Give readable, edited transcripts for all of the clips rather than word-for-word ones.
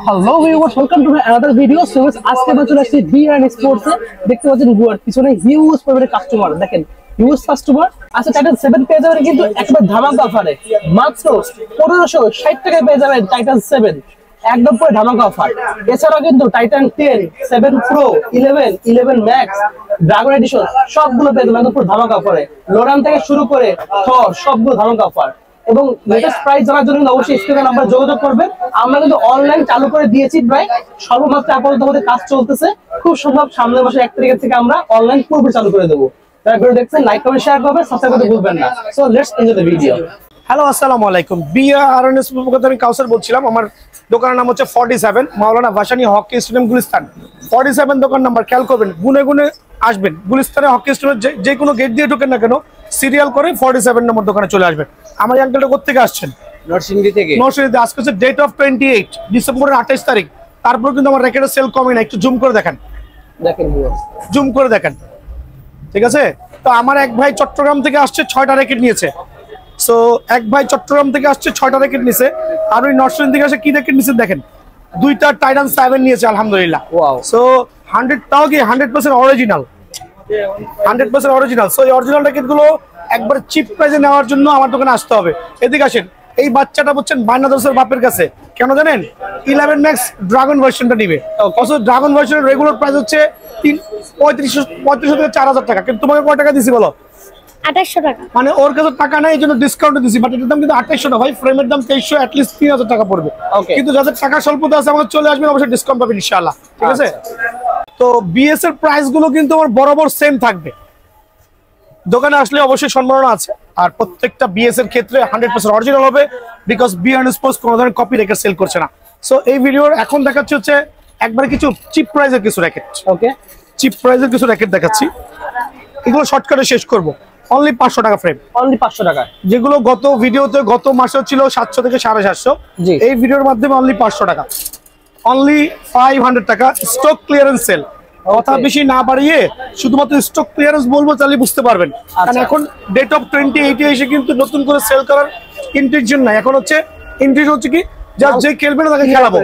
Hello viewers, welcome to my another video. So আজকে আমরা চলে আসছি বিআরএন স্পোর্টস এ। দেখতে পাচ্ছেন ভিউয়ার পিছনে হিউজ পরিমাণে কাস্টমার, দেখেন হিউজ কাস্টমার। আচ্ছা, টাইটান 7 পেয়ে যাবেন কিন্তু একবার ধামাকা অফারে, মাত্র 1560 টাকায় পেয়ে যাবেন টাইটান 7, একদম পুরো ধামাকা অফার। এছাড়াও কিন্তু Titan 10, 7 pro, 11, 11 max, dragon addition সবগুলো পেয়ে যাবেন একদম পুরো ধামাকা অফারে। লোরান থেকে শুরু করে থর সবগুলো ধামাকা অফার। এবং লেটেস্ট প্রাইস জানার জন্য অবশ্যই স্ক্রিনে নাম্বার যোগাযোগ করবেন। আমরা কিন্তু অনলাইন চালু করে দিয়েছি, প্রায় সর্বমাত্র আপাতত আমাদের কাজ চলতেছে। খুব সম্ভব সামনের মাসের 1 তারিখ থেকে আমরা অনলাইন পুরোপুরি চালু করে দেবো। তারা ভিডিও দেখছেন, লাইক কমেন্ট শেয়ার করবেন, সাবস্ক্রাইব করতে ভুলবেন না। So let's enjoy the video. Hello, আসসালামু আলাইকুম। বিআরএন স্পোর্টস আমি কাউসার বলছিলাম। আমার দোকানের নাম হচ্ছে 47 মাওলানা ভাসানী হকি স্টেডিয়াম গুলিস্তান। 47 দোকান নাম্বার, খেয়াল করবেন, গুনে গুনে আসবেন। গুলিস্তানে হকি স্টেডিয়ামের যে কোনো গেট দিয়ে ঢোকেন না কেন, সিরিয়াল করে 47 নম্বর দোকানে চলে আসবেন। আমার এই আঙ্কেলটা কোথেকে আসছেন? নরসিংদী থেকে। নরসিংদীতে। আজকে হচ্ছে ডেট অফ 28 ডিসেম্বরের 28 তারিখ। তারপর কিন্তু আমার র্যাকেটের সেল কমে না। একটু জুম করে দেখেন, জুম করে দেখেন, ঠিক আছে? তো আমার এক ভাই চট্টগ্রাম থেকে আসছে, 6টা র্যাকেট নিয়েছে। সো এক ভাই চট্টগ্রাম থেকে আসছে, 6টা র্যাকেট নিয়েছে। আর ওই নরসিংদী থেকে আসে কি র্যাকেট নিয়েছে দেখেন, 2টা টাইটান 7 নিয়েছে আলহামদুলিল্লাহ। সো 100 টাও কি 100% অরিজিনাল, 100% অরিজিনাল। সো এই অরিজিনাল র্যাকেট গুলো একবার চিপ প্রাইসে নেওয়ার জন্য আমার দোকানে আসতে হবে। এদিকে আসেন। এই বাচ্চাটা বলছেন বায়নাদোসের বাপের কাছে কেন জানেন? 11 ম্যাক্স ড্রাগন ভার্সনটা নিবে। অবশ্য ড্রাগন ভার্সনের রেগুলার প্রাইস হচ্ছে 3500 থেকে 4000 টাকা। কিন্তু তোমাকে কয় টাকা দিছি বলো? 2800 টাকা। মানে ওর কাছে টাকা নাই, এই জন্য ডিসকাউন্ট দিছি। বাট এটার দাম কিন্তু 2800 না ভাই, ফ্রেমের দাম 2300, অ্যাটলিস্ট 3000 টাকা পড়বে। কিন্তু যাদের টাকা স্বল্পতা আছে আমাদের চলে আসবেন, অবশ্যই ডিসকাউন্ট পাবেন ইনশাআল্লাহ, ঠিক আছে? তো বিএস এর প্রাইস গুলো কিন্তু আমার বরাবর সেম থাকবে। দোকানে আসলে অবশ্যই সম্মাননা আছে। আর প্রত্যেকটা বিএস এর ক্ষেত্রে 100% অরিজিনাল হবে, বিকজ বিআরএন স্পোর্টস কোনো ধরনের কপি র্যাকেট সেল করছে না। সো এই ভিডিওর এখন দেখাচ্ছি হচ্ছে একবারে কিছু চিপ প্রাইসের কিছু র্যাকেট। ওকে, চিপ প্রাইসের কিছু র্যাকেট দেখাচ্ছি। এগুলো শর্টকাটে শেষ করব। অনলি 500 টাকা ফ্রেম, অনলি 500 টাকা। যেগুলো গত ভিডিওতে গত মাসে ছিল 700 থেকে 750, এই ভিডিওর মাধ্যমে অনলি 500 টাকা, অনলি 500 টাকা। স্টক ক্লিয়ারেন্স সেল, কথা বেশি না বাড়িয়ে শুধুমাত্র স্টক ক্লিয়ারেন্স বলবো, তাহলে বুঝতে পারবেন। কারণ এখন ডেট অফ 28 এসে কিন্তু নতুন করে সেল করার ইন্টেনশন নাই। এখন হচ্ছে ইন্টেনশন হচ্ছে কি, যা যে খেলবে না তাকে খেলাবো,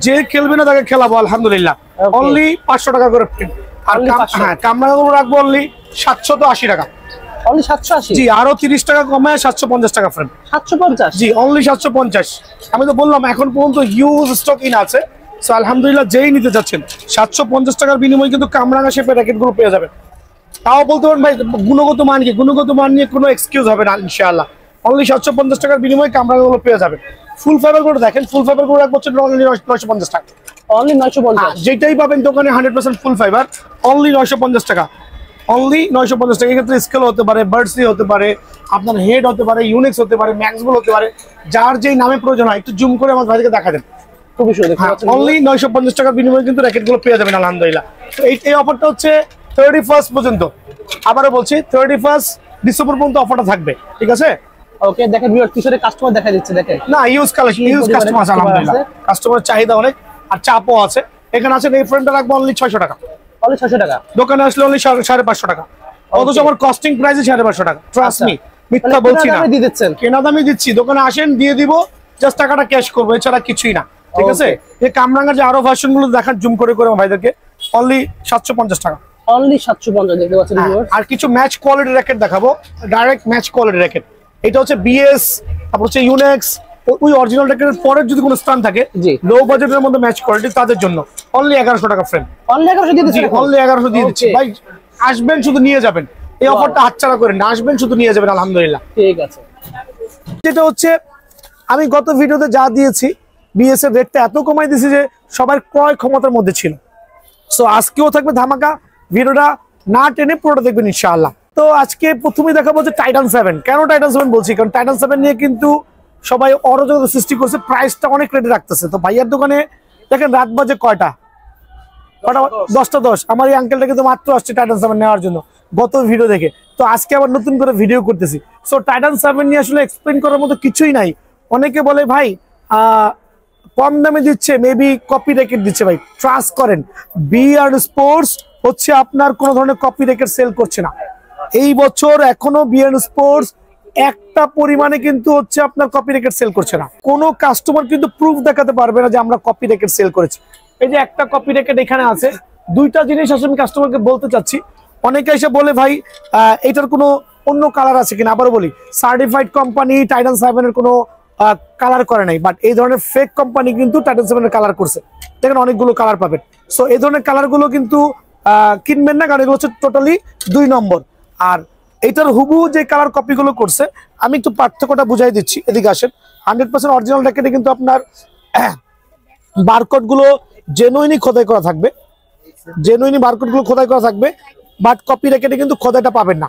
যে খেলবে না তাকে খেলাবো আলহামদুলিল্লাহ। অনলি 500 টাকা করে ফ্রেম। আর হ্যাঁ, কামরাগুলো রাখবো অনলি 780 টাকা। অনলি 780? জি, আরো 30 টাকা কমে 750 টাকা ফ্রেম। 750? জি, অনলি 750। আমি তো বললাম এখন পর্যন্ত হিউজ স্টক ইন আছে। সো আলহামদুলিল্লাহ, যেই নিতে যাচ্ছেন 750 টাকার বিনিময়ে কিন্তু কামরাঙা শেপের র্যাকেট গুলো পেয়ে যাবেন। তাও বলতে পারেন ভাই গুণগত মান কি, গুণগত মান নিয়ে কোনো এক্সকিউজ হবে না ইনশাআল্লাহ। অনলি 750 টাকার বিনিময়ে কামরাঙা গুলো পেয়ে যাবেন। ফুল ফাইবার করে দেখেন, ফুল ফাইবার করে এক বছর অনলি 950 টাকা। অনলি 950? যেটাই পাবেন দোকানে 100% ফুল ফাইবার, অনলি 950 টাকা, অনলি 950 টাকা। এক্ষেত্রে স্কেল হতে পারে, বার্ডসি হতে পারে, আপনার হেড হতে পারে, ইউনিক্স হতে পারে, ম্যাক্সবল হতে পারে, যার যেই নামে প্রয়োজন হয়। একটু জুম করে আমার ভাইকে দেখা দেন। খুবই সুন্দর। অনলি 950 টাকার বিনিময়ে কিন্তু র্যাকেট গুলো পেয়ে যাবেন আলহামদুলিল্লাহ। এই অফারটা হচ্ছে 31 পর্যন্ত। আবারও বলছি 31 ডিসেম্বর পর্যন্ত অফারটা থাকবে, ঠিক আছে? ওকে, দেখেন ভিউয়ার পিছনে কাস্টমার দেখা যাচ্ছে, দেখেন না ইউজ কালেকশন, ইউজ কাস্টমার আছে আলহামদুলিল্লাহ। কাস্টমারের চাহিদা অনেক আর চাপও আছে। এখানে আছে এই ফ্রেমটা রাখবো অনলি 600 টাকা। অনলি 600 টাকা। দোকানে আসলে অনলি 550 টাকা। অথচ আমার কস্টিং প্রাইস 550 টাকা। ট্রাস্ট মি, মিথ্যা বলছি না, দিয়ে দিচ্ছেন, কেনা দামই দিচ্ছি। দোকানে আসেন, দিয়ে দিব, জাস্ট টাকাটা ক্যাশ করবো, এছাড়া কিছুই না, ঠিক আছে? এই কামরাঙ্গার যে আরো ভার্সন গুলো দেখান জুম করে করে আমার ভাইদেরকে, অনলি 750 টাকা। অনলি 750 দেখতে পাচ্ছেন ভিউয়ার। আর কিছু ম্যাচ কোয়ালিটি র্যাকেট দেখাবো, ডাইরেক্ট ম্যাচ কোয়ালিটি র্যাকেট। এটা হচ্ছে বিএস, তারপর হচ্ছে ইউনেক্স, ওই অরিজিনাল র্যাকেটের পরের যদি কোনো স্থান থাকে লো বাজেটের মধ্যে ম্যাচ কোয়ালিটি, তাদের জন্য অনলি 1100 টাকা ফ্রেম। অনলি 1100 দিয়ে দিচ্ছি, অনলি 1100 দিয়ে দিচ্ছি ভাই। আসবেন শুধু নিয়ে যাবেন, এই অফারটা হাতছাড়া করেন না, আসবেন শুধু নিয়ে যাবেন আলহামদুলিল্লাহ, ঠিক আছে? যেটা হচ্ছে আমি গত ভিডিওতে যা দিয়েছি, বিএস এর রেটটা এত কমাই দিয়েছি যে সবার ক্রয় ক্ষমতার মধ্যে ছিল। সো আজকেও থাকবে ধামাকা, ভিডিওটা না টেনে পুরোটা দেখবেন ইনশাআল্লাহ। তো আজকে প্রথমেই দেখাবো যে টাইটান 7। কেন টাইটান 7 বলছি? কারণ টাইটান 7 নিয়ে কিন্তু সবাই অরাজকতা সৃষ্টি করছে, প্রাইসটা অনেক রেটে রাখতেছে। তো ভাইয়ার দোকানে দেখেন রাত বাজে কয়টা, 10টা 10। আমার এই আঙ্কেলটা কিন্তু মাত্র আসছে টাইটান 7 নেওয়ার জন্য গত ভিডিও দেখে। তো আজকে আবার নতুন করে ভিডিও করতেছি। সো টাইটান 7 নিয়ে আসলে এক্সপ্লেন করার মতো কিছুই নাই। অনেকে বলে ভাই কম দামে দিচ্ছে, মেবি কপি র্যাকেট দিচ্ছে। ভাই ট্রাস্ট করেন, বিআরএন স্পোর্টস হচ্ছে আপনার কোনো ধরনের কপি র্যাকেট সেল করছে না। এই বছর এখনো বিআরএন স্পোর্টস একটা পরিমাণে কিন্তু হচ্ছে আপনার কপি র্যাকেট সেল করছে না। কোনো কাস্টমার কিন্তু প্রুফ দেখাতে পারবে না যে আমরা কপি র্যাকেট সেল করেছি। এই যে একটা কপি র্যাকেট এখানে আছে। দুইটা জিনিস আসলে আমি কাস্টমারকে বলতে চাচ্ছি। অনেকে এসে বলে ভাই এটার কোনো অন্য কালার আছে কিনা। আবারও বলি, সার্টিফাইড কোম্পানি টাইটান 7 এর কোনো কালার করে নাই, বাট এই ধরনের ফেক কোম্পানি কিন্তু টাইটান 7 এর কালার করছে। দেখেন অনেকগুলো কালার পাবেন। সো এই ধরনের কালারগুলো কিন্তু কিনবেন না, কারণ এগুলো হচ্ছে টোটালি 2 নম্বর। আর এইটার হুবহু যে কালার কপিগুলো করছে, আমি একটু পার্থক্যটা বুঝাই দিচ্ছি, এদিকে আসেন। 100% অরিজিনাল র্যাকেটে কিন্তু আপনার বারকোড গুলো জেনুইনই খোদাই করা থাকবে, জেনুইনই বারকোড গুলো খোদাই করা থাকবে, বাট কপি র্যাকেটে কিন্তু খোদাইটা পাবেন না।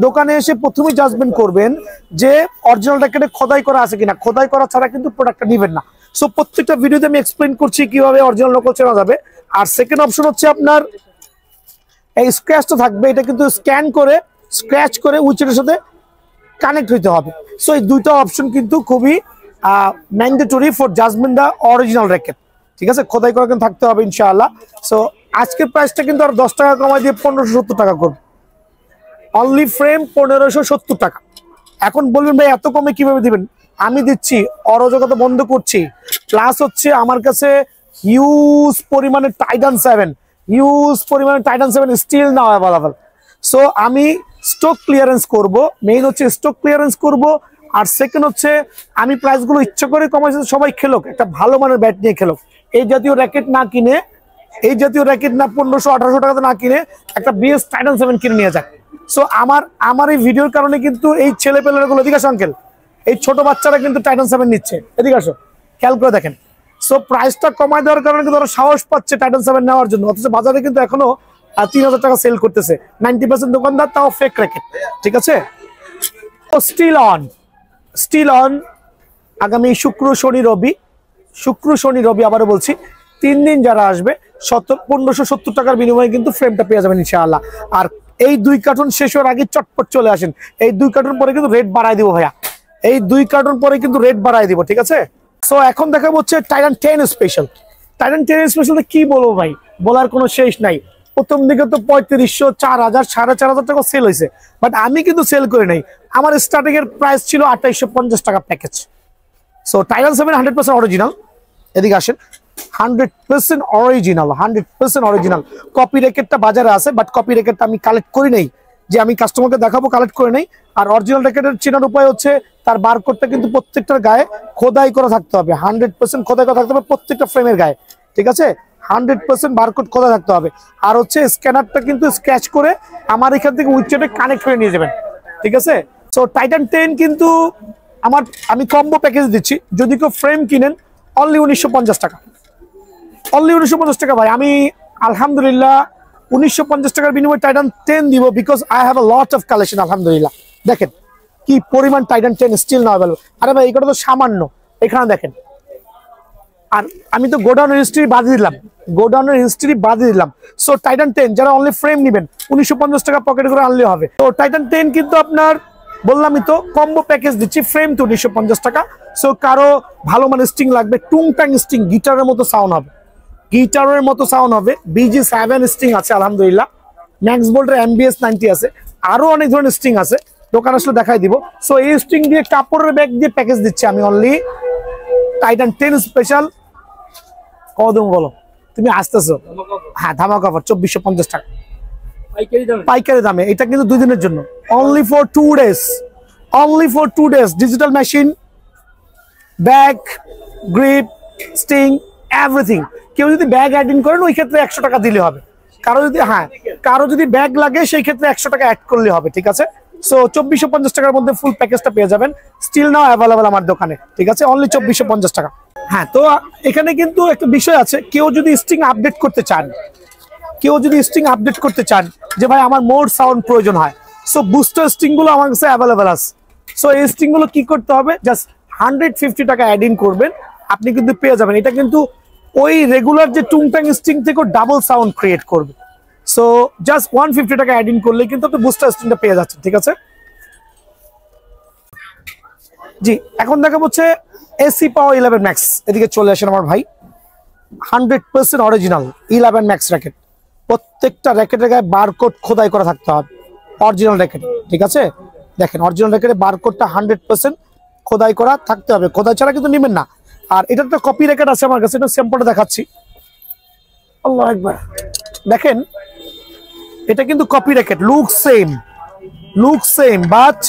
দোকানে এসে প্রথমেই জাজমেন্ট করবেন যে অরিজিনাল র্যাকেটে খোদাই করা আছে কিনা। খোদাই করা ছাড়া কিন্তু প্রোডাক্টটা নেবেন না। সো প্রত্যেকটা ভিডিওতে আমি এক্সপ্লেইন করছি কিভাবে অরিজিনাল নকল চেনা যাবে। আর সেকেন্ড অপশন হচ্ছে আপনার এই স্ক্র্যাচটা থাকবে, এটা কিন্তু স্ক্র্যাচ করে উইচের সাথে কানেক্ট হইতে হবে। সো এই দুইটা অপশন কিন্তু খুবই mandatory for judgement the original racket. ঠিক আছে, খোদাই করা কিন্তু থাকতে হবে ইনশাআল্লাহ। সো আজকের প্রাইসটা কিন্তু আর 10 টাকা কমাই দিয়ে 1570 টাকা করব। অনলি ফ্রেম 1570 টাকা। এখন বলবেন ভাই এত কমে কিভাবে দিবেন? আমি দিচ্ছি, অরাজকতা বন্ধ করছি। প্লাস হচ্ছে আমার কাছে হিউজ পরিমাণে Titan 7 still now available. So আমি স্টক ক্লিয়ারেন্স করব, মেইন হচ্ছে স্টক ক্লিয়ারেন্স করব। আর সেকেন্ড হচ্ছে আমি প্রাইসগুলো ইচ্ছা করে কমাইছি, সবাই খেলুক, একটা ভালো মানের ব্যাট নিয়ে খেলুক। এই জাতীয় র্যাকেট না 1500-1800 টাকাতে না কিনে একটা বিএস টাইটান 7 কিনে নিয়ে যাক। সো আমার এই ভিডিওর কারণে কিন্তু এই ছেলে পেলেগুলো, এদিকে আসো আঙ্কেল, এই ছোট বাচ্চারা কিন্তু টাইটান 7 নিচ্ছে, এদিকে আসো, খেয়াল করে দেখেন। সো প্রাইসটা কমায় দেওয়ার কারণে কিন্তু ওরা সাহস পাচ্ছে টাইটান 7 নেওয়ার জন্য। অথচ বাজারে কিন্তু এখনো 3000 টাকা সেল করতেছে 90% দোকানদার, তাও ফেক র্যাকেট। ঠিক আছে, স্টিল অন আগামী শুক্র শনি রবি আবারও বলছি, 3 দিন যারা আসবে 1570 টাকার বিনিময়ে কিন্তু ফ্রেমটা পেয়ে যাবেন ইনশাআল্লাহ। আর এই 2 কার্টুন শেষ হওয়ার আগে চটপট চলে আসেন। এই 2 কার্টুন পরে কিন্তু রেট বাড়াই দিব ভাইয়া, এই 2 কার্টুন পরে কিন্তু রেট বাড়াই দিব। ঠিক আছে, সো এখন দেখা হচ্ছে টাইটান 10 স্পেশাল। টাইটান 10 স্পেশাল কি বলবো ভাই, বলার কোনো শেষ নাই। প্রথম দিকে তো 3500, 4000, 4500 টাকা সেল হয়েছে, বাট আমি কিন্তু সেল করে নাই। আমার স্টার্টিং এর প্রাইস ছিল 2850 টাকা প্যাকেজ। সো টাইটান 7 100% অরিজিনাল, এদিকে আসেন, 100% অরিজিনাল। কপি র্যাকেটটা বাজারে আছে, বাট কপি র্যাকেটটা আমি কালেক্ট করি নাই, যে আমি কাস্টমারকে দেখাবো, কালেক্ট করে নাই। আর অরিজিনাল র্যাকেটের চেনার উপায় হচ্ছে তার বারকোডটা কিন্তু প্রত্যেকটার গায়ে খোদাই করা থাকতে হবে, 100% খোদাই করা থাকতে হবে প্রত্যেকটা ফ্রেমের গায়ে। ঠিক আছে, 100% বারকোড খোদাই থাকতে হবে। আর হচ্ছে স্ক্যানারটা কিন্তু স্ক্র্যাচ করে আমার এখান থেকে উইচেটে কানেক্ট করে নিয়ে যাবেন। ঠিক আছে, সো টাইটান 10 কিন্তু আমি কম্বো প্যাকেজ দিচ্ছি। যদি কেউ ফ্রেম কিনেন অনলি 1950 টাকা, অনলি 1950 টাকা ভাই। আমি আলহামদুলিল্লাহ 1950 টাকার বিনিময়ে টাইটান 10 দিব, because I have a lot of collection. আলহামদুলিল্লাহ দেখেন কি পরিমাণ টাইটান 10 স্টিল না অ্যাভেলেবল। আরে ভাই এটা তো সামান্য, এখানে দেখেন। আর আমি তো গোডাউনের হিস্ট্রি বাদ দিলাম। সো টাইটান 10 যারা অনলি ফ্রেম নেবেন 1950 টাকা পকেট করে আনলে হবে। তো টাইটান 10 কিন্তু আপনার বললামই তো কম্বো প্যাকেজ দিচ্ছি, ফ্রেম তো 1950 টাকা। সো কারো ভালো মানের স্টিং লাগবে, টুংটাং স্টিং, গিটারের মতো সাউন্ড হবে, BG7 স্টিং আছে আলহামদুলিল্লাহ, ম্যাক্স বোল্টের MBS 90 আছে, আরো অনেক ধরনের স্টিং আছে, দোকান আসলে দেখাই দিব। সো এই স্টিং দিয়ে কাপড়ের ব্যাগ দিয়ে প্যাকেজ দিচ্ছি আমি অনলি টাইটান 10 স্পেশাল। কদম বলো তুমি আসতেছো? হ্যাঁ, ধামাকা অফার 2450 টাকা পাইকারি দামে। এটা কিন্তু 2 দিনের জন্য, only for 2 days. Digital machine, bag, grip, string, everything. কেউ যদি ব্যাগ অ্যাড ইন করেন ওই ক্ষেত্রে 100 টাকা দিলে হবে। কারো যদি ব্যাগ লাগে সেই ক্ষেত্রে 100 টাকা অ্যাড করলে হবে। ঠিক আছে, সো 2450 টাকার মধ্যে ফুল প্যাকেজটা পেয়ে যাবেন। স্টিল নাও অ্যাভেলেবল আমার দোকানে। ঠিক আছে, অনলি 2450 টাকা। হ্যাঁ, তো এখানে কিন্তু একটা বিষয় আছে, কেউ যদি স্টিং আপডেট করতে চান যে ভাই আমার মোর সাউন্ড প্রয়োজন হয়, সো বুস্টার স্টিং গুলো আমার কাছে অ্যাভেলেবল আছে। সো এই স্টিং গুলো কি করতে হবে, জাস্ট 150 টাকা অ্যাড ইন করবেন, আপনি কিন্তু পেয়ে যাবেন। এটা কিন্তু ওই রেগুলার যে টুংটাং স্টিং থেকে ডাবল সাউন্ড ক্রিয়েট করবে। সো জাস্ট 150 টাকা অ্যাড ইন করলে কিন্তু আপনি বুস্টার স্টিংটা পেয়ে যাচ্ছেন। ঠিক আছে, জি এখন দেখা হচ্ছে এসি পাওয়ার 11 ম্যাক্স। এদিকে চলে আসেন আমার ভাই, 100% অরিজিনাল 11 ম্যাক্স র্যাকেট। প্রত্যেকটা র্যাকেটের গায়ে বারকোড খোদাই করা থাকতে হবে, অরিজিনাল র্যাকেট। ঠিক আছে, দেখেন অরিজিনাল র্যাকেটে বারকোডটা 100% খোদাই করা থাকতে হবে, খোদাই ছাড়া কিন্তু নেবেন না। আর এটা একটা কপি র্যাকেট আছে আমার কাছে, এটা স্যাম্পলটা দেখাচ্ছি। আল্লাহু আকবার, দেখেন এটা কিন্তু copy racket, look same but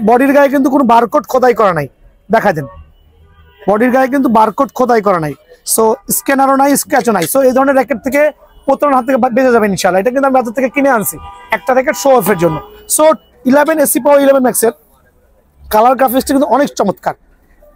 বডির গায়ে কিন্তু কোনো বারকোড খোদাই করা নাই। দেখা দেন বডির গায়ে কিন্তু বারকোড খোদাই করা নাই, সো স্ক্যানারও নাই, স্ক্র্যাচও নাই। সো এই ধরনের র্যাকেট থেকে প্রতারণার হাত থেকে বেঁচে যাবেন ইনশাআল্লাহ। এটা কিন্তু আমি বাজার থেকে কিনে আনছি একটা র্যাকেট শো অফের জন্য। সো 11 এসি পাওয়ার 11 ম্যাক্সের কালার গ্রাফিক্সটা কিন্তু অনেক চমৎকার।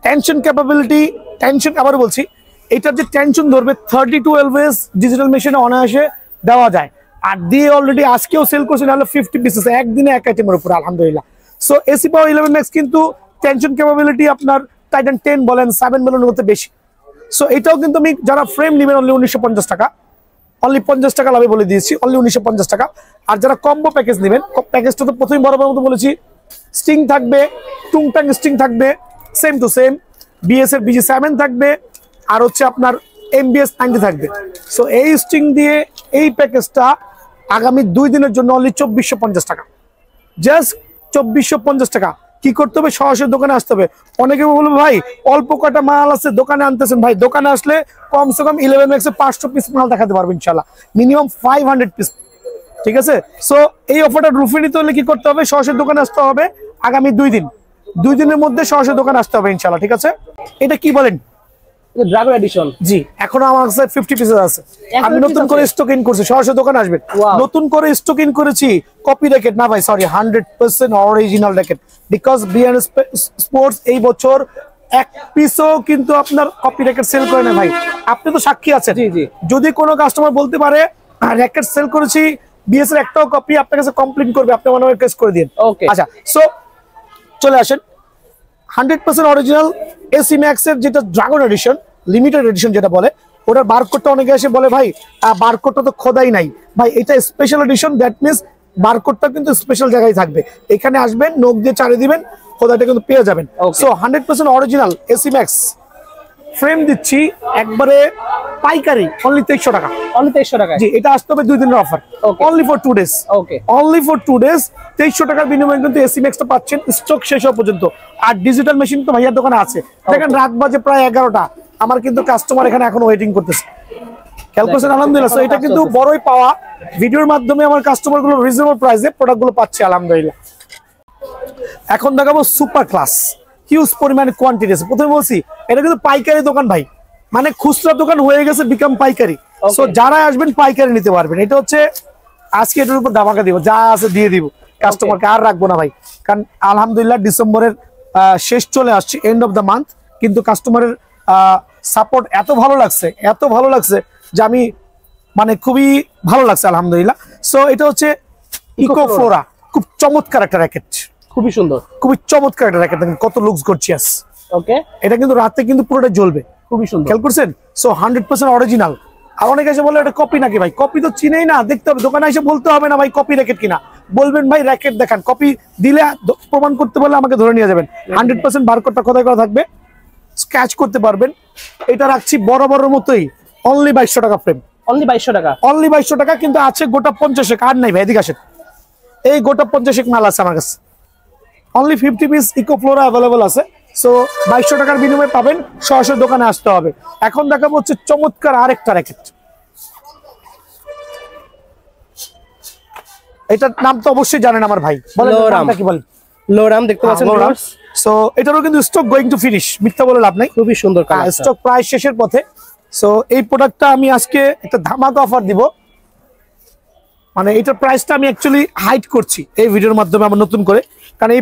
টেনশন ক্যাপাবিলিটি, টেনশন আবার বলছি, এটার যে টেনশন ধরবে 32 এলভিএস ডিজিটাল মেশিনে অনায়াসে দেওয়া যায়। আর দিয়ে অলরেডি আজকেও সেল করছে নাহলে 50 পিসেস একদিনে এক আইটেমের উপর, আলহামদুলিল্লাহ। সো এসি পাওয়ার 11 ম্যাক্স কিন্তু টেনশন ক্যাপাবিলিটি আপনার টাইটান 10 বলেন 7 বলেন মধ্যে বেশি। সো এটাও কিন্তু আমি যারা ফ্রেম নেবেন অনলি 1950 টাকা, অনলি 50 টাকা লাভে বলে দিয়েছি, অনলি 1950 টাকা। আর যারা কম্বো প্যাকেজ নেবেন, প্যাকেজটা তো প্রথমে বরাবর মতো বলেছি, স্টিং থাকবে, টুংটাং স্টিং থাকবে সেম টু সেম, বিএস এর BG7 থাকবে, আর হচ্ছে আপনার MBS 90 থাকবে। সো এই স্টিং দিয়ে এই প্যাকেজটা আগামী 2 দিনের জন্য অনলি 2450 টাকা, জাস্ট 2450 টাকা। কি করতে হবে? সরাসরি দোকানে আসতে হবে। অনেকে বলবে ভাই অল্প কটা মাল আছে দোকানে আনতেছেন, ভাই দোকানে আসলে কমসে কম 11 ম্যাক্সে 500 পিস মাল দেখাতে পারবেন ইনশাআল্লাহ, মিনিমাম 500 পিস, ঠিক আছে? সো এই অফারটা রুফে নিতে হলে কি করতে হবে? সরাসরি দোকানে আসতে হবে আগামী 2 দিনের মধ্যে সরাসরি দোকানে আসতে হবে ইনশাআল্লাহ, ঠিক আছে? এটা কি বলেন? ড্রাগন এডিশন, জি এখনো আমার কাছে 50 পিসেস আছে, আমি নতুন করে স্টক ইন করছি, সরাসরি দোকানে আসবেন। নতুন করে স্টক ইন করেছি, কপি র্যাকেট না ভাই, sorry 100% original racket, because BN sports এই বছর এক পিসও কিন্তু আপনার কপি র্যাকেট সেল করে না ভাই, আপনি তো সাক্ষী আছেন। জি জি, যদি কোনো কাস্টমার বলতে পারে র্যাকেট সেল করেছি বিএস এর একটাও কপি আপনার কাছে কমপ্লেইন করবে, আপনি মনে হয় কেস করে দিন। ওকে, আচ্ছা সো চলে আসেন 100% অরিজিনাল এসি ম্যাক্স এর যেটা ড্রাগন এডিশন, লিমিটেড এডিশন যেটা বলে, ওটার বারকোডটা অনেকে এসে বলে ভাই বারকোডটা তো খোদাই নাই। ভাই এটা স্পেশাল এডিশন, দ্যাট মিন্স বারকোডটা কিন্তু স্পেশাল জায়গায় থাকবে। এখানে আসবেন, নোক দিয়ে চালিয়ে দিবেন, খোদাইটা কিন্তু পেয়ে যাবেন। So 100% original AC max frame দিচ্ছি একবারে পাইকারি অনলি 2300 টাকা, অনলি 2300 টাকা। জি এটা আসতে হবে 2 দিনের offer, only for 2 days. Okay, only for 2 days 2300 টাকার বিনিময়ে কিন্তু এসি ম্যাক্সটা পাচ্ছেন স্টক শেষ হওয়া পর্যন্ত। আর ডিজিটাল মেশিন তো ভাইয়ার দোকানে আছে, দেখেন রাত বাজে প্রায় 11টা, আমার কিন্তু কাস্টমার এখানে এখনো ওয়েটিং করতেছে, খেয়াল করছেন? আলহামদুলিল্লাহ। সো এটা কিন্তু বড়ই পাওয়া, ভিডিওর মাধ্যমে আমার কাস্টমার গুলো রিজনেবল প্রাইসে প্রোডাক্ট গুলো পাচ্ছে আলহামদুলিল্লাহ। এখন দেখাবো সুপার ক্লাস, হিউজ পরিমাণে কোয়ান্টিটি আছে। প্রথমে বলছি এটা কিন্তু পাইকারি দোকান ভাই, মানে খুচরা দোকান হয়ে গেছে বিকাম পাইকারি। সো যারা আসবেন পাইকারি নিতে পারবেন। এটা হচ্ছে আজকে এটার উপর ধামাকা দিব, যা আছে দিয়ে দিব কাস্টমারকে, আর রাখবো না ভাই, কারণ আলহামদুলিল্লাহ ডিসেম্বরের শেষ চলে আসছে, এন্ড অফ দ্য মান্থ, কিন্তু কাস্টমারের সাপোর্ট এত ভালো লাগছে যে আমি মানে খুবই ভালো লাগছে আলহামদুলিল্লাহ। সো এটা হচ্ছে ইকো ফ্লোরা, খুব চমৎকার একটা র্যাকেট, খুবই সুন্দর, খুবই চমৎকার একটা র্যাকেট, দেখেন কত লুকস গর্জিয়াস। ওকে, এটা কিন্তু রাতে কিন্তু পুরোটা জ্বলবে, খুবই সুন্দর, খেয়াল করছেন? So 100% original. আর অনেকে এসে বলে এটা কপি নাকি, ভাই কপি তো চিনেই না, দেখতে হবে দোকানে এসে বলতে হবে না ভাই কপি র্যাকেট কিনা, বলবেন ভাই র্যাকেট দেখান, কপি দিলে প্রমাণ করতে পারলে আমাকে ধরে নিয়ে যাবেন। 100% বারকোডটা খোদাই করা থাকবে, স্ক্র্যাচ করতে পারবেন। এটা রাখছি বরাবরের মতোই অনলি 2200 টাকা ফ্রেম, অনলি 2200 টাকা, অনলি 2200 টাকা। কিন্তু আছে গোটা 50 আর নাই ভাই, এদিকে আসেন, এই গোটা 50 মাল আছে আমার কাছে, only 50 piece eco flora available আছে। সো 2200 টাকার বিনিময়ে পাবেন, সরাসরি দোকানে আসতে হবে। এখন দেখাবো হচ্ছে চমৎকার আরেকটা র্যাকেট, এটার নাম তো অবশ্যই জানেন আমার ভাই, বলেন নামটা কি বলেন? লোরাম, দেখতে পাচ্ছেন ভিউয়ার্স। সো এটারও কিন্তু স্টক গোইং টু ফিনিশ, মিথ্যা বলে লাভ নাই, খুবই সুন্দর কালার, স্টক প্রায় শেষের পথে। সো এই প্রোডাক্টটা আমি আজকে একটা ধামাকা অফার দিব, মানে এটার প্রাইসটা আমি অ্যাকচুয়ালি হাইড করছি এই ভিডিওর মাধ্যমে আমার নতুন করে, কারণ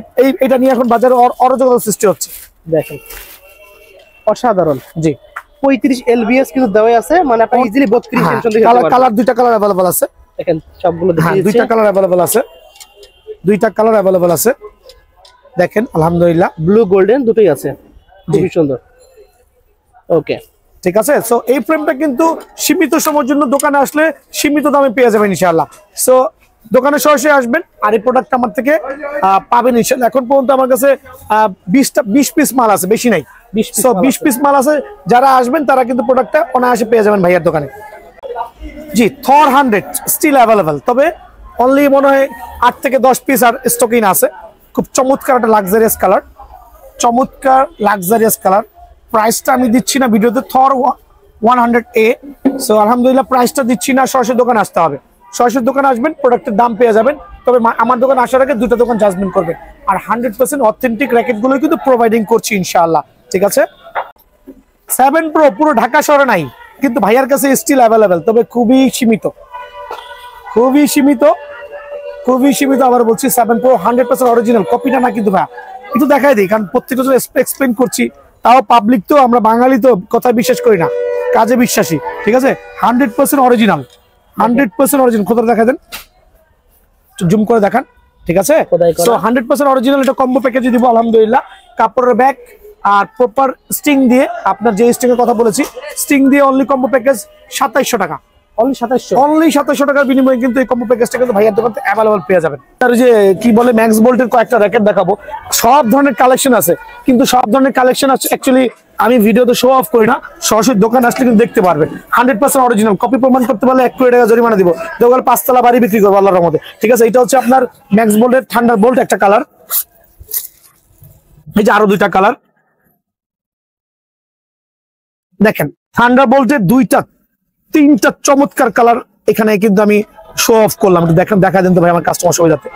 এটা নিয়ে এখন বাজারে অরাজকতার সৃষ্টি হচ্ছে। দেখেন অসাধারণ, জি 35 LBS কিন্তু দেওয়া আছে, মানে আপনি ইজিলি 32 টেনশন দিতে পারবেন। কালার দুইটা কালার अवेलेबल আছে, দেখেন সবগুলো দেখিয়ে দিচ্ছি, দুইটা কালার अवेलेबल আছে, দুইটা কালার अवेलेबल আছে, দেখেন আলহামদুলিল্লাহ ব্লু গোল্ডেন দুটোই আছে, খুবই সুন্দর। ওকে, ঠিক আছে। সো এই ফ্রেমটা কিন্তু সীমিত সময়ের জন্য দোকানে আসলে সীমিত দামে পেয়ে যাবেন ইনশাআল্লাহ। সো দোকানে সরাসরি আসবেন, আর এই প্রোডাক্টটা আমার থেকে পাবেন ইনশাআল্লাহ। এখন পর্যন্ত আমার কাছে 20 পিস মাল আছে, বেশি নাই, 20 পিস মাল আছে। যারা আসবেন তারা কিন্তু প্রোডাক্টটা অনায়াসে পেয়ে যাবেন ভাইয়ার দোকানে। জি থর 100 স্টিল অ্যাভেলেবল, তবে অনলি মনে হয় 8 থেকে 10 পিস আর স্টকিং আছে। খুব চমৎকার একটা লাক্সারিয়াস কালার, চমৎকার লাক্সারিয়াস কালার। প্রাইসটা আমি দিচ্ছি না ভিডিওতে, থর 100A। সো আলহামদুলিল্লাহ প্রাইসটা দিচ্ছি না, সরাসরি দোকানে আসতে হবে। সরাসরি দোকানে আসবেন, প্রোডাক্টের দাম পেয়ে যাবেন। তবে আমার দোকানে আসার আগে দুটো দোকান জাজমেন্ট করবেন। আর 100% অথেন্টিক র্যাকেটগুলো কিন্তু প্রোভাইডিং করছি ইনশাআল্লাহ, ঠিক আছে। 7 Pro পুরো ঢাকা শহরে নাই, কিন্তু ভাইয়ার কাছে স্টিল অ্যাভেলেবেল, তবে খুবই সীমিত, খুবই সীমিত, খুবই সীমিত। আবার বলছি 7 Pro 100% অরিজিনাল, কপিটা না কিন্তু ভাইয়া। একটু দেখাই দিই, কারণ প্রত্যেকটা এক্সপ্লেন করছি, তাও পাবলিক তো, আমরা বাঙালি তো কথা বিশ্বাস করি না, কাজে বিশ্বাসী, ঠিক আছে। 100% অরিজিনাল, 100% অরিজিনাল। কোথাও দেখা দেন, জুম করে দেখান, ঠিক আছে। সো 100% অরিজিনাল এটা কম্বো প্যাকেজে দিব আলহামদুলিল্লাহ। কাপড়ের ব্যাগ আর প্রপার স্টিং দিয়ে, আপনার যে স্টিং এর কথা বলেছি, স্টিং দিয়ে অনলি কম্বো প্যাকেজ 2700 টাকা, অনলি 2700 টাকার বিনিময়ে কিন্তু এই কম্বো প্যাকেজটা কিন্তু ভাইয়ার দোকানে অ্যাভেলেবল পেয়ে যাবেন। আর যে কি বলে ম্যাক্স বোল্টের কয়েকটা র্যাকেট দেখাবো, সব ধরনের কালেকশন আছে, কিন্তু সব ধরনের কালেকশন আছে অ্যাকচুয়ালি আমি ভিডিওতে শো অফ করি না, সরাসরি দোকান আসলে কিন্তু দেখতে পারবেন। 100% অরিজিনাল, কপি প্রমাণ করতে পারলে 1 কোটি টাকা জরিমানা দিব, দোকান 5 তলা বাড়ি বিক্রি করবো আল্লাহর রহমতে, ঠিক আছে। এটা হচ্ছে আপনার ম্যাক্স বোল্টের থান্ডার বোল্ট একটা কালার, এই যে আরো দুইটা কালার দেখেন, থান্ডার বোল্টের 2-3টা চমৎকার কালার এখানে কিন্তু আমি শো অফ করলাম। দেখেন, দেখা দেন তো ভাই আমার কাস্টমার সবাই যাতে।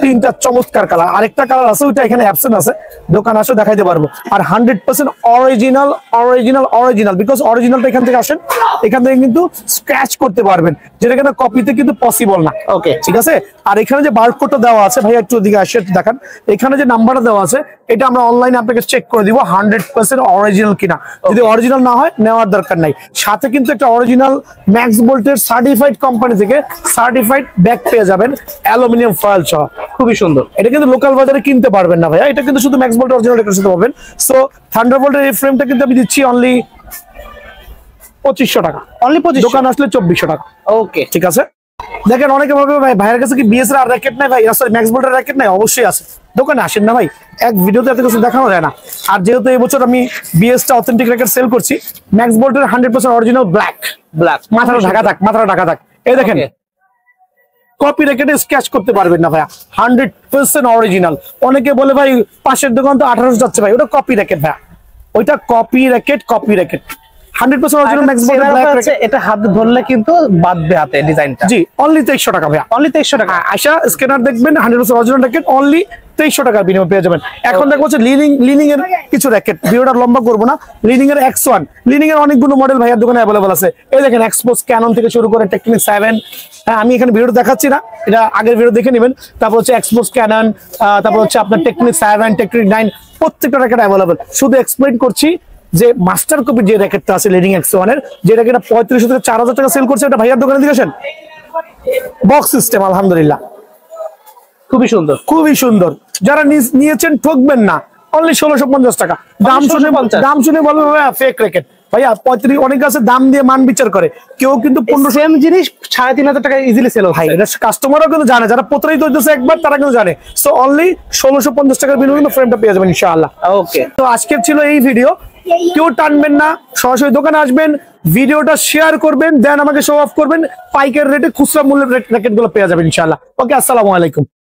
3টা চমৎকার কালার, আরেকটা কালার আছে ওইটা এখানে অ্যাবসেন্ট আছে, দোকান আসে দেখাইতে পারবো। আর 100% অরিজিনাল, অরিজিনাল, অরিজিনাল, বিকজ অরিজিনালটা এখান থেকে আসেন, এখান থেকে কিন্তু স্ক্র্যাচ করতে পারবেন, যেটা কিন্তু কপিতে কিন্তু পসিবল না। ওকে, ঠিক আছে। আর এখানে যে বারকোডটা দেওয়া আছে, ভাই একটু ওদিকে আসে দেখান, এখানে যে নাম্বারটা দেওয়া আছে, এটা আমরা অনলাইনে আপনাকে চেক করে দিব 100% অরিজিনাল কিনা। যদি অরিজিনাল না হয় নেওয়ার দরকার নাই। সাথে কিন্তু একটা অরিজিনাল ম্যাক্স বোল্টের সার্টিফাইড কোম্পানি থেকে সার্টিফাইড ব্যাগ পেয়ে যাবেন, অ্যালুমিনিয়াম ফয়েল সহ, খুবই সুন্দর। এটা কিন্তু লোকাল বাজারে কিনতে পারবেন না ভাইয়া, এটা কিন্তু শুধু ম্যাক্স বোল্ট অরিজিনাল রেখে দিতে পারবেন। সো থান্ডারবোল্টের এই ফ্রেমটা কিন্তু আমি দিচ্ছি অনলি 2500 টাকা, অনলি 2500, দোকান আসলে 2400 টাকা। ওকে, ঠিক আছে। দেখেন অনেকে বলবে ভাই ভাইয়ের কাছে কি বিএস এর র্যাকেট নাই ভাই, সরি ম্যাক্স বোল্টের র্যাকেট নাই, অবশ্যই আছে, দোকানে আসেন না ভাই, এক ভিডিওতে এত কিছু দেখানো যায় না। আর যেহেতু এই বছর আমি বিএসটা অথেন্টিক র্যাকেট সেল করছি, ম্যাক্স বোল্টের 100% অরিজিনাল ব্ল্যাক, মাথাটা ঢাকা থাক, মাথাটা ঢাকা থাক, এই দেখেন কপি র্যাকেটে স্ক্র্যাচ করতে পারবেন না ভাইয়া, 100% অরিজিনাল। অনেকে বলে ভাই পাশের দোকান তো 1800 যাচ্ছে ভাই, ওটা কপি র্যাকেট ভাইয়া, ওইটা copy racket, copy racket 100% original Max বোল্টের ব্ল্যাক র্যাকেট। এটা হাত ধরলে কিন্তু বাঁধবে হাতে ডিজাইনটা। জি, অনলি 2300 টাকা ভাইয়া, অনলি 2300 টাকা। আয়শা স্ক্যানার দেখবেন, 100% অরিজিনাল র্যাকেট, অনলি 2300 টাকার বিনিময়ে পেয়ে যাবেন। এখন দেখো হচ্ছে লিনিং এর কিছু র্যাকেট, ভিডিওটা লম্বা করবো না। লিনিং এর X1, লিনিং এর অনেকগুলো মডেল ভাইয়ার দোকানে অ্যাভেলেবল আছে। এই দেখেন এক্সপোজ ক্যানন থেকে শুরু করে টেকনিক 7, হ্যাঁ আমি এখানে ভিডিও দেখাচ্ছি না, এটা আগের ভিডিও দেখে নেবেন। তারপর হচ্ছে এক্সপোজ ক্যানন, তারপর হচ্ছে আপনার টেকনিক 7, টেকনিক 9, প্রত্যেকটা র্যাকেট অ্যাভেলেবল। শুধু এক্সপ্লেইন করছি যে মাস্টার কপি যে র্যাকেটটা আছে লিনিং X1 এর, যে র্যাকেটটা 3500 থেকে 4000 টাকা সেল করছে, এটা ভাইয়ার দোকানে দিয়েছেন বক্স সিস্টেম, আলহামদুলিল্লাহ খুবই সুন্দর, খুবই সুন্দর। যারা নিয়েছেন ঠকবেন না, অনলি 1650 টাকা। দাম শুনে বলবে ভাইয়া ফেক র্যাকেট, ভাইয়া 35, অনেক আছে দাম দিয়ে মান বিচার করে, কেউ কিন্তু 1500 সেম জিনিস 3500 টাকা ইজিলি সেল হয়। এটা কাস্টমারও কিন্তু জানে, যারা প্রতারিত হইতেছে একবার তারা কিন্তু জানে। সো অনলি 1650 টাকার বিনিময়ে ফ্রেমটা পেয়ে যাবেন ইনশাআল্লাহ। ওকে, তো আজকের ছিল এই ভিডিও, কেউ টানবেন না, সরাসরি দোকানে আসবেন, ভিডিওটা শেয়ার করবেন, দেন আমাকে শো অফ করবেন, পাইকারি রেটে খুচরা মূল্যের র্যাকেট গুলো পেয়ে যাবেন ইনশাআল্লাহ। ওকে, আসসালামু আলাইকুম।